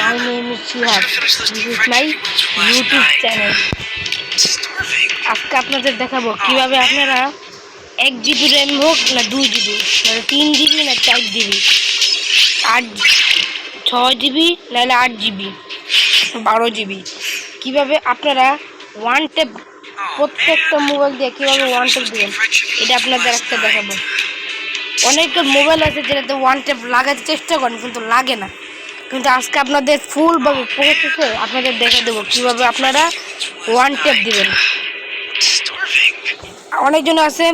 My name is Shihab. This is my YouTube channel. আজকে আপনাদের দেখাবো কিভাবে আপনারা 1 GB RAM হোক না 2 GB না 3 GB না 4 GB 6 GB নাহলে 8 GB 12 GB কিভাবে আপনারা ওয়ান ট্যাপ প্রত্যেকটা মোবাইল দিয়ে কিভাবে ওয়ান ট্যাপ দিবেন এটা আপনাদের আজকে দেখাবো। অনেকের মোবাইল আছে যেটাতে ওয়ান ট্যাপ লাগাতে চেষ্টা করেন কিন্তু লাগে না, কিন্তু আজকে আপনাদের ফুলভাবে প্রসেসে আপনাদের দেখে দেবো কীভাবে আপনারা ওয়ান ট্যাপ দিবেন। অনেকজন আছে,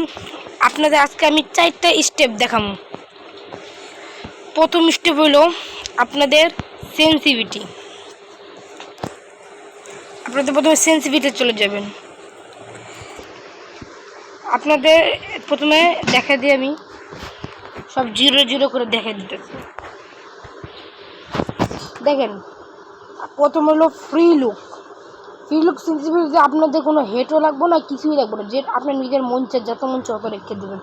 আপনাদের আজকে আমি 4টা স্টেপ দেখাবো। প্রথম স্টেপ হলো আপনাদের সেন্সিটিভিটি। আপনাদের প্রথমে সেন্সিটিভিটি চলে যাবেন। আপনাদের প্রথমে দেখা দিয়ে আমি সব 0 করে দেখে দিতেছি। দেখেন, প্রথম হলো ফ্রি লুক সেন্সিটিভিটি। আপনাদের কোনো হেটও লাগবে না, কিছুই লাগবে না, যে আপনার নিজের মন চায় যত মন চায় তত রেখে দেবেন।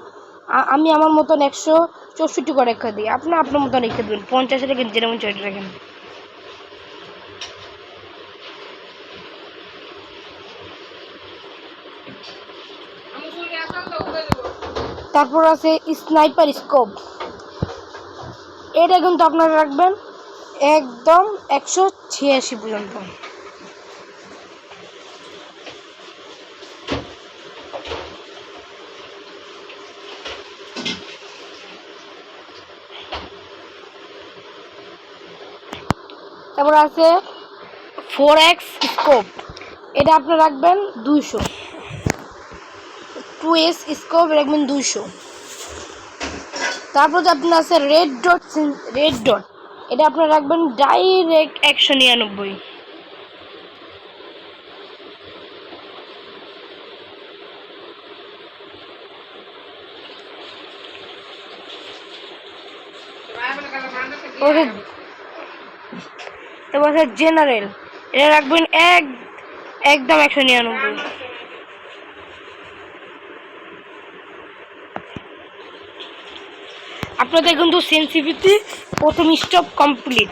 আমি আমার মতন 164 করে রেখে দিই, আপনার মতন রেখে দেবেন। 50 রেখেন, যেটা মন চায় রাখেন। তারপর আছে স্নাইপার স্কোপ, এটা কিন্তু আপনারা রাখবেন একদম 186 পর্যন্ত। তারপর আছে 4x স্কোপ, এটা আপনি রাখবেন 200। 2s স্কোপ রাখবেন 200। তারপর আপনার আছে রেড ডট, এটা আপনার রাখবেন ডাইরেক্ট 199। তারপর আছে জেনারেল, এটা রাখবেন একদম 199। আপনাদের কিন্তু সেন্সিটিভিটি প্রথম স্টেপ কমপ্লিট।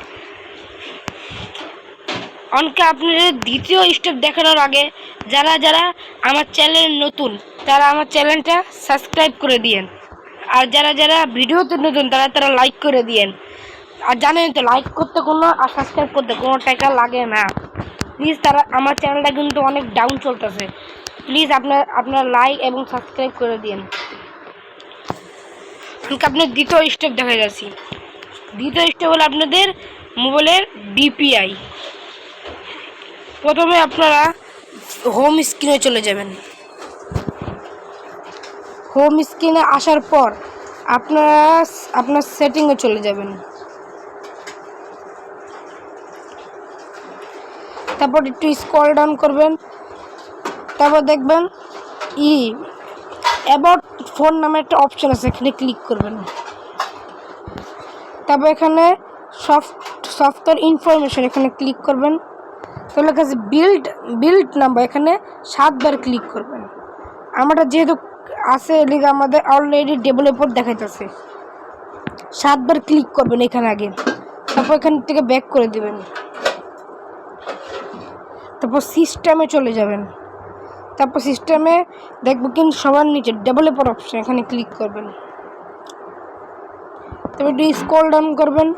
অনেকে আপনাদের দ্বিতীয় স্টেপ দেখানোর আগে যারা আমার চ্যানেল নতুন তারা আমার চ্যানেলটা সাবস্ক্রাইব করে দিয়েন, আর যারা ভিডিওতে নতুন তারা লাইক করে দিয়েন। আর জানেন তো লাইক করতে কোনো আর সাবস্ক্রাইব করতে কোনো টাকা লাগে না। প্লিজ আমার চ্যানেলটা কিন্তু অনেক ডাউন চলতেছে, প্লিজ আপনার লাইক এবং সাবস্ক্রাইব করে দিয়েন। আপনার দ্বিতীয় স্টেপ দেখা যাচ্ছি। দ্বিতীয় স্টেপ হলো আপনাদের মোবাইলের ডিপিআই। প্রথমে আপনারা হোম স্ক্রিনে চলে যাবেন। হোম স্ক্রিনে আসার পর আপনার সেটিংয়ে চলে যাবেন। তারপর একটু স্ক্রল ডাউন করবেন। তারপর দেখবেন অ্যাবাউট ফোন নামে একটা অপশন আছে, এখানে ক্লিক করবেন। তারপর এখানে সফটওয়্যার ইনফরমেশন, এখানে ক্লিক করবেন। তাহলে কাছে বিল্ড নাম্বার, এখানে 7 বার ক্লিক করবেন। আমারটা যেহেতু আছে এদিকে আমাদের অলরেডি ডেভেলপার দেখাইতেছে, 7 বার ক্লিক করবেন এখানে আগে। তারপর এখান থেকে ব্যাক করে দিবেন। তারপর সিস্টেমে চলে যাবেন। তারপর সিস্টেমে দেখবো কিন্তু সবার নিচে ডেভেলপার অপশন, এখানে ক্লিক করবেন। তারপর একটু স্ক্রল ডাউন করবেন।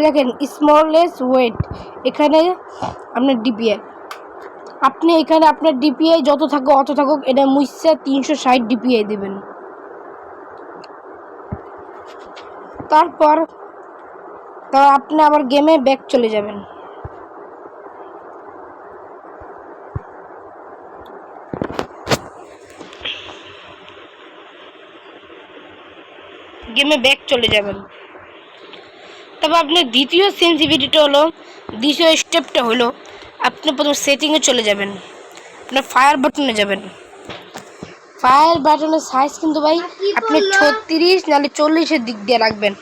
দেখেন স্মলেস ওয়েট, এখানে আপনার ডিপিআই, এখানে আপনার ডিপিআই যত থাকুক অত থাকুক, এটা মুইসা 360 ডিপিআই দেবেন। তারপর আপনি আবার গেমে ব্যাক চলে যাবেন। তবে আপনার দ্বিতীয় সেন্সিটিভিটিটা হলো, দ্বিতীয় স্টেপটা হলো আপনি প্রথম সেটিংয়ে চলে যাবেন। আপনার ফায়ার বাটনে যাবেন। ফায়ার বাটনের সাইজ কিন্তু ভাই আপনি 36 নাহলে 40-এর দিক দিয়ে রাখবেন।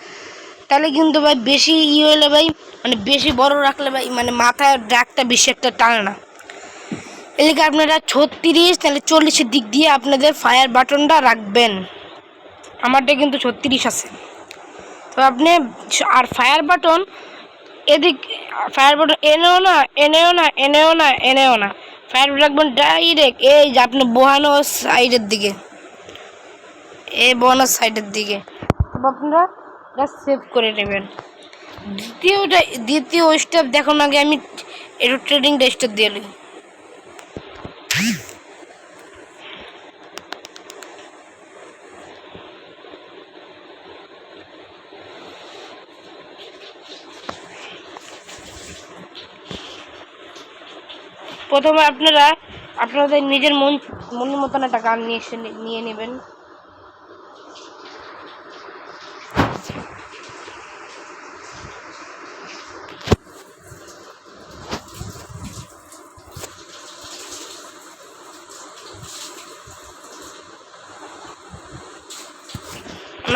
তাহলে কিন্তু ভাই বেশি হলে ভাই মানে বেশি বড় রাখলে ভাই মানে মাথায় ড্রাগটা বেশি একটা টানে না। এদিকে আপনারা 36 নাহলে 40-এর দিক দিয়ে আপনাদের ফায়ার বাটনটা রাখবেন। আমারটা কিন্তু 36 আছে। তো আপনি আর ফায়ার বাটন এদিক, ফায়ার বাটন এনেও না এনেও না এনেও না এনেও না, ফায়ার বাটন রাখবেন ডাইরেক্ট এই যে আপনি বহানো সাইডের দিকে, এই বহানো সাইডের দিকে। তারপর আপনারা এটা সেভ করে নেবেন। দ্বিতীয় স্টেপ দেখুন, আগে আমি একটু ট্রেডিংটা স্টেপ দিয়ে নিই। প্রথমে আপনারা আপনাদের নিজের মনের মতন একটা গান নিয়ে নেবেন।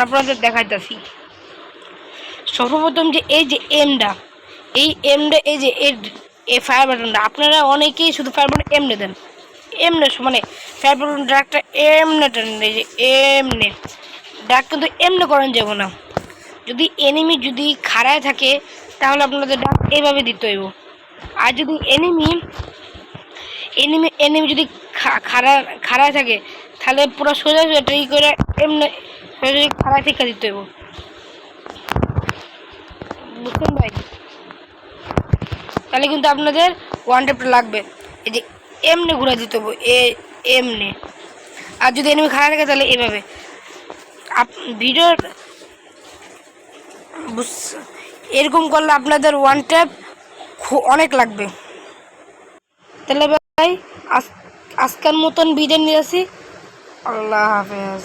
আপনাদের দেখাইতেছি। সর্বপ্রথম যে এই যে এমটা, এই যে এই ফায়ার বাটনটা, আপনারা অনেকেই শুধু ফায়ার বাটন এমনে দেন, এমনে মানে ফায়ার বাটন ডাকটা এমনে টানেন, এই যে এমনে ডাক কিন্তু এমনে করেন যাব না। যদি এনিমি যদি খাড়ায় থাকে তাহলে আপনাদের ডাক এইভাবে দিতে হইব। আর যদি এনিমি যদি খাড়ায় থাকে তাহলে পুরো সোজা সোজা ট্রাই করে এমনি সোজা খাড়ায় থেকে দিতে হইব। বুঝছেন ভাই? তাহলে কিন্তু আপনাদের ওয়ান ট্যাপটা লাগবে। এই যে এমনি ঘুরে দিতে হবে, এমনি। আর যদি এনিমি খাড়ায় থাকে তাহলে এভাবে। ভিডিওর এরকম করলে আপনাদের ওয়ান ট্যাপ অনেক লাগবে। তাহলে ভাই আজকের মতন বিদায় নিয়ে আসি। আল্লাহ হাফেজ।